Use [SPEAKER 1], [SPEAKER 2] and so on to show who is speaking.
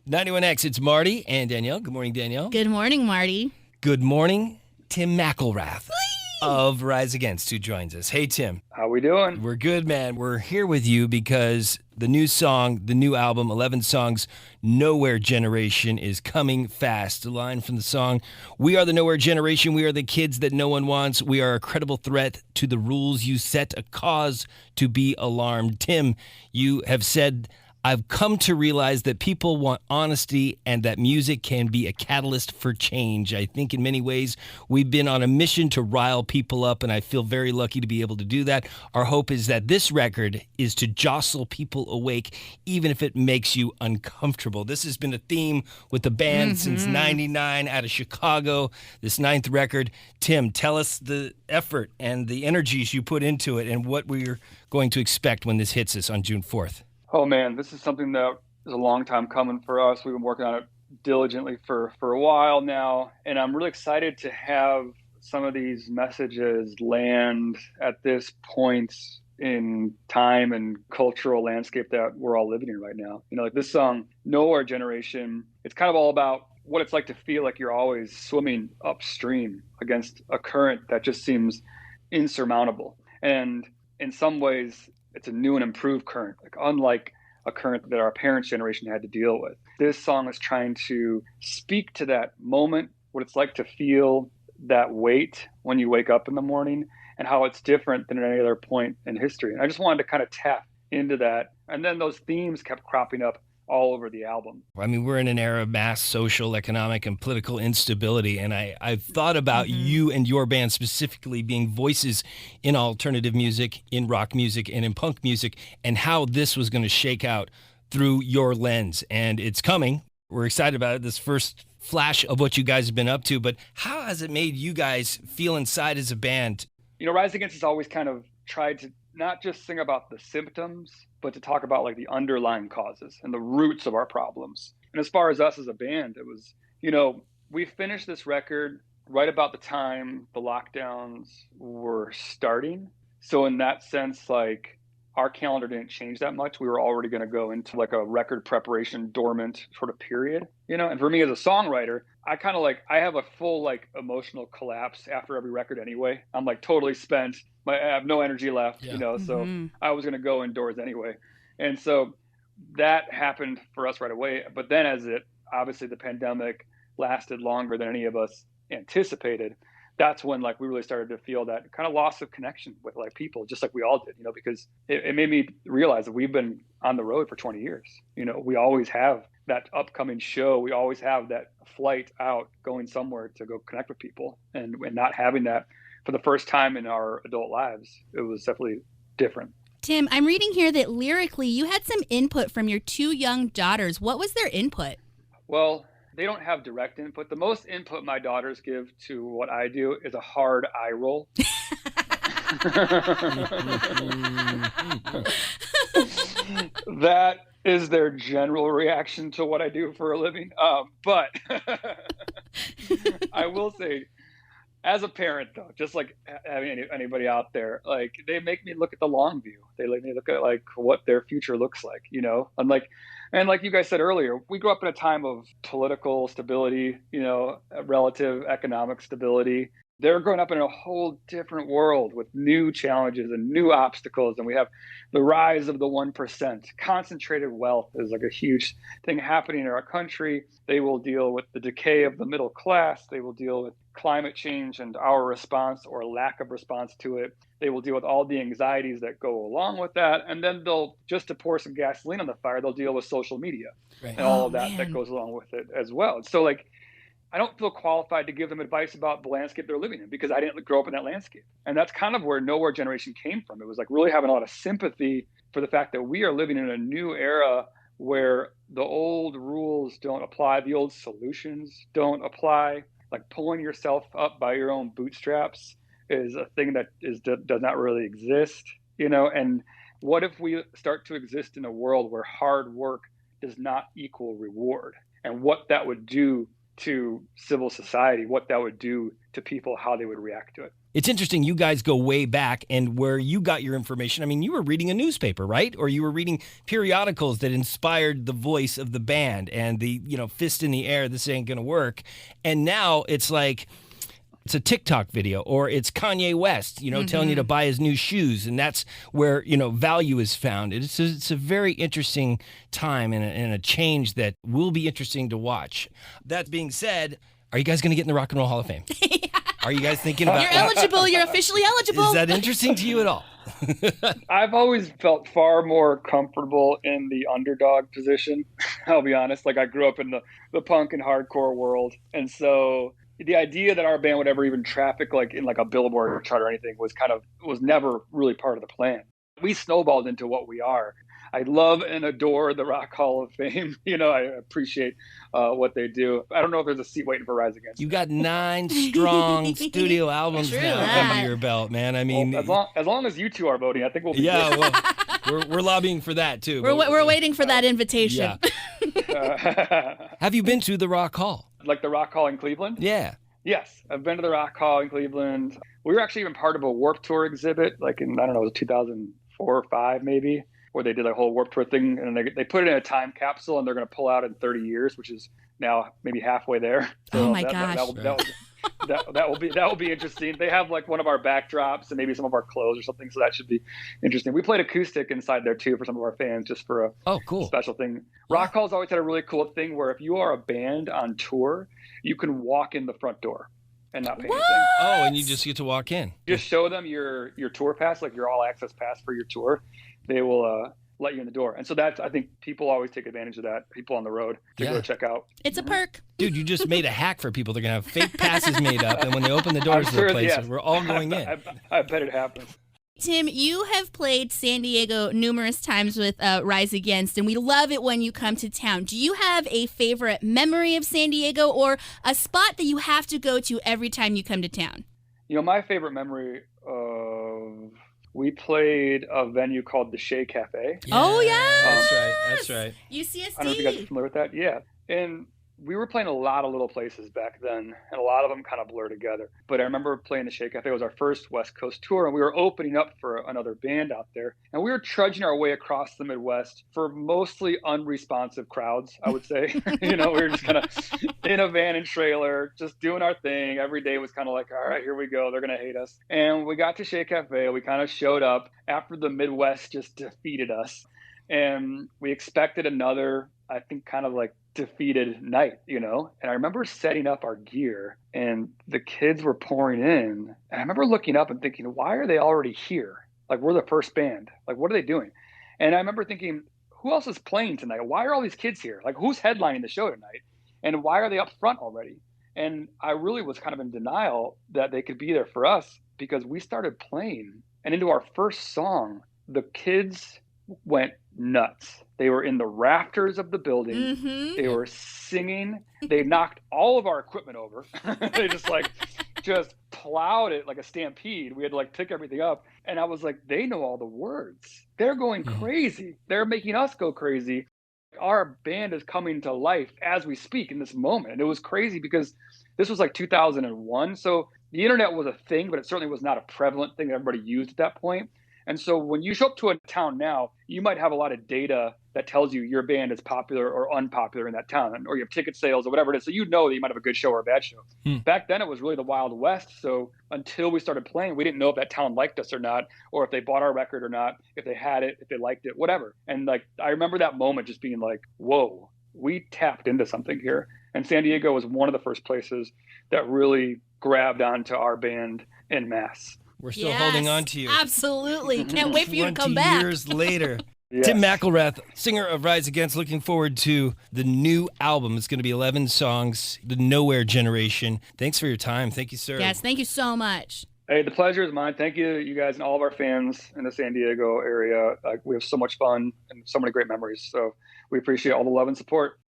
[SPEAKER 1] 91X, it's Marty and Danielle. Good morning, Danielle.
[SPEAKER 2] Good morning, Marty.
[SPEAKER 1] Good morning, Tim McIlrath of Rise Against, who joins us. Hey, Tim.
[SPEAKER 3] How we doing?
[SPEAKER 1] We're good, man. We're here with you because the new song, the new album, 11 songs, Nowhere Generation, is coming fast. A line from the song, "We are the Nowhere Generation. We are the kids that no one wants. We are a credible threat to the rules you set, a cause to be alarmed." Tim, you have said, "I've come to realize that people want honesty and that music can be a catalyst for change. I think in many ways we've been on a mission to rile people up, and I feel very lucky to be able to do that. Our hope is that this record is to jostle people awake, even if it makes you uncomfortable." This has been a theme with the band since 99 out of Chicago, this 9th record. Tim, tell us the effort and the energies you put into it and what we're going to expect when this hits us on June 4th.
[SPEAKER 3] Oh man, this is something that is a long time coming for us. We've been working on it diligently for a while now, and I'm really excited to have some of these messages land at this point in time and cultural landscape that we're all living in right now. You know, like this song, Nowhere Generation, it's kind of all about what it's like to feel like you're always swimming upstream against a current that just seems insurmountable. And in some ways, it's a new and improved current, like unlike a current that our parents' generation had to deal with. This song is trying to speak to that moment, what it's like to feel that weight when you wake up in the morning, and how it's different than at any other point in history. And I just wanted to kind of tap into that. And then those themes kept cropping up all over the album.
[SPEAKER 1] I mean, we're in an era of mass social, economic, and political instability, and I've thought about you and your band specifically being voices in alternative music, in rock music, and in punk music, and how this was going to shake out through your lens. And it's coming. We're excited about it, this first flash of what you guys have been up to, but how has it made you guys feel inside as a band?
[SPEAKER 3] You know, Rise Against has always kind of tried to not just sing about the symptoms, but to talk about like the underlying causes and the roots of our problems. And as far as us as a band, it was, you know, we finished this record right about the time the lockdowns were starting. So in that sense, like our calendar didn't change that much. We were already going to go into like a record preparation dormant sort of period, you know. And for me as a songwriter, I kind of like, I have a full like emotional collapse after every record anyway. I'm like totally spent. I have no energy left, you know, so I was going to go indoors anyway. And so that happened for us right away. But then as it, obviously the pandemic lasted longer than any of us anticipated, that's when like we really started to feel that kind of loss of connection with like people, just like we all did, you know, because it made me realize that we've been on the road for 20 years. You know, we always have that upcoming show. We always have that flight out going somewhere to go connect with people, and not having that for the first time in our adult lives, it was definitely different.
[SPEAKER 2] Tim, I'm reading here that lyrically you had some input from your 2 young daughters. What was their input?
[SPEAKER 3] Well, they don't have direct input. The most input my daughters give to what I do is a hard eye roll. That is their general reaction to what I do for a living. But I will say, as a parent, though, just like having anybody out there, like they make me look at the long view. They make me look at like what their future looks like, you know. And like you guys said earlier, we grew up in a time of political stability, you know, relative economic stability. They're growing up in a whole different world with new challenges and new obstacles. And we have the rise of the 1%. Concentrated wealth is like a huge thing happening in our country. They will deal with the decay of the middle class. They will deal with climate change and our response or lack of response to it. They will deal with all the anxieties that go along with that. And then they'll, just to pour some gasoline on the fire, they'll deal with social media and all of that goes along with it as well. So like, I don't feel qualified to give them advice about the landscape they're living in because I didn't grow up in that landscape. And that's kind of where Nowhere Generation came from. It was like really having a lot of sympathy for the fact that we are living in a new era where the old rules don't apply, the old solutions don't apply. Like pulling yourself up by your own bootstraps is a thing that does not really exist, you know. And what if we start to exist in a world where hard work does not equal reward, and what that would do to civil society, what that would do to people, how they would react to it.
[SPEAKER 1] It's interesting, you guys go way back, and where you got your information, I mean, you were reading a newspaper, right? Or you were reading periodicals that inspired the voice of the band and the, fist in the air, this ain't gonna work. And now it's like, it's a TikTok video, or it's Kanye West, telling you to buy his new shoes, and that's where, value is found. It's a very interesting time and a change that will be interesting to watch. That being said, are you guys going to get in the Rock and Roll Hall of Fame? Are you guys thinking about
[SPEAKER 2] You're eligible. You're officially eligible.
[SPEAKER 1] Is that interesting to you at all?
[SPEAKER 3] I've always felt far more comfortable in the underdog position. I'll be honest. Like, I grew up in the punk and hardcore world. And so the idea that our band would ever even traffic like in like a Billboard or chart or anything was never really part of the plan. We snowballed into what we are. I love and adore the Rock Hall of Fame. I appreciate what they do. I don't know if there's a seat waiting for Rise Against.
[SPEAKER 1] You got 9 strong studio albums now under your belt, man. I mean,
[SPEAKER 3] as long as you two are voting, I think we'll be
[SPEAKER 1] good. Well, we're lobbying for that too.
[SPEAKER 2] We're waiting for that invitation.
[SPEAKER 1] Yeah. Have you been to the Rock Hall?
[SPEAKER 3] Like the Rock Hall in Cleveland?
[SPEAKER 1] Yeah.
[SPEAKER 3] Yes, I've been to the Rock Hall in Cleveland. We were actually even part of a Warped Tour exhibit, like in, it was 2004 or 5 maybe, where they did a whole Warped Tour thing, and they put it in a time capsule, and they're going to pull out in 30 years, which is now maybe halfway there. So
[SPEAKER 2] oh my gosh.
[SPEAKER 3] That will be interesting. They have like one of our backdrops and maybe some of our clothes or something, so that should be interesting. We played acoustic inside there too for some of our fans, just for a
[SPEAKER 1] cool
[SPEAKER 3] special thing. Rock Hall's always had a really cool thing where if you are a band on tour, you can walk in the front door and not pay anything.
[SPEAKER 1] Oh, and you just get to walk in.
[SPEAKER 3] Just show them your tour pass, like your all access pass for your tour. They will let you in the door. And so I think people always take advantage of that, people on the road to go check out.
[SPEAKER 2] It's a perk.
[SPEAKER 1] Dude, you just made a hack for people. They're going to have fake passes made up, and when they open the doors to the place, we're all going in.
[SPEAKER 3] I bet it happens.
[SPEAKER 2] Tim, you have played San Diego numerous times with Rise Against, and we love it when you come to town. Do you have a favorite memory of San Diego or a spot that you have to go to every time you come to town?
[SPEAKER 3] My favorite memory we played a venue called the Che Café.
[SPEAKER 2] Yeah, oh, yeah.
[SPEAKER 1] That's right.
[SPEAKER 2] UCSD.
[SPEAKER 3] I don't know if you guys are familiar with that. Yeah. And we were playing a lot of little places back then, and a lot of them kind of blur together. But I remember playing the Che Café. It was our first West Coast tour, and we were opening up for another band out there. And we were trudging our way across the Midwest for mostly unresponsive crowds, I would say. We were just kind of in a van and trailer, just doing our thing. Every day was kind of like, all right, here we go. They're going to hate us. And we got to Che Café. We kind of showed up after the Midwest just defeated us. And we expected another, I think, kind of like defeated night, and I remember setting up our gear and the kids were pouring in, and I remember looking up and thinking, why are they already here? Like, we're the first band. Like, what are they doing? And I remember thinking, who else is playing tonight? Why are all these kids here? Like, who's headlining the show tonight? And why are they up front already? And I really was kind of in denial that they could be there for us, because we started playing, and into our first song, the kids went nuts. They were in the rafters of the building. Mm-hmm. They were singing. They knocked all of our equipment over. They just plowed it like a stampede. We had to pick everything up. And I was like, they know all the words. They're going crazy. They're making us go crazy. Our band is coming to life as we speak in this moment. And it was crazy because this was 2001. So the internet was a thing, but it certainly was not a prevalent thing that everybody used at that point. And so when you show up to a town now, you might have a lot of data that tells you your band is popular or unpopular in that town, or you have ticket sales or whatever it is. So that you might have a good show or a bad show. Back then, it was really the Wild West. So until we started playing, we didn't know if that town liked us or not, or if they bought our record or not, if they had it, if they liked it, whatever. And I remember that moment just being like, whoa, we tapped into something here. And San Diego was one of the first places that really grabbed onto our band en masse.
[SPEAKER 1] We're still holding on to you.
[SPEAKER 2] Absolutely. Can't wait for you to come back.
[SPEAKER 1] 20 years later. Tim McIlrath, singer of Rise Against, looking forward to the new album. It's going to be 11 songs, the Nowhere Generation. Thanks for your time. Thank you, sir.
[SPEAKER 2] Yes, thank you so much.
[SPEAKER 3] Hey, the pleasure is mine. Thank you guys and all of our fans in the San Diego area. We have so much fun and so many great memories. So we appreciate all the love and support.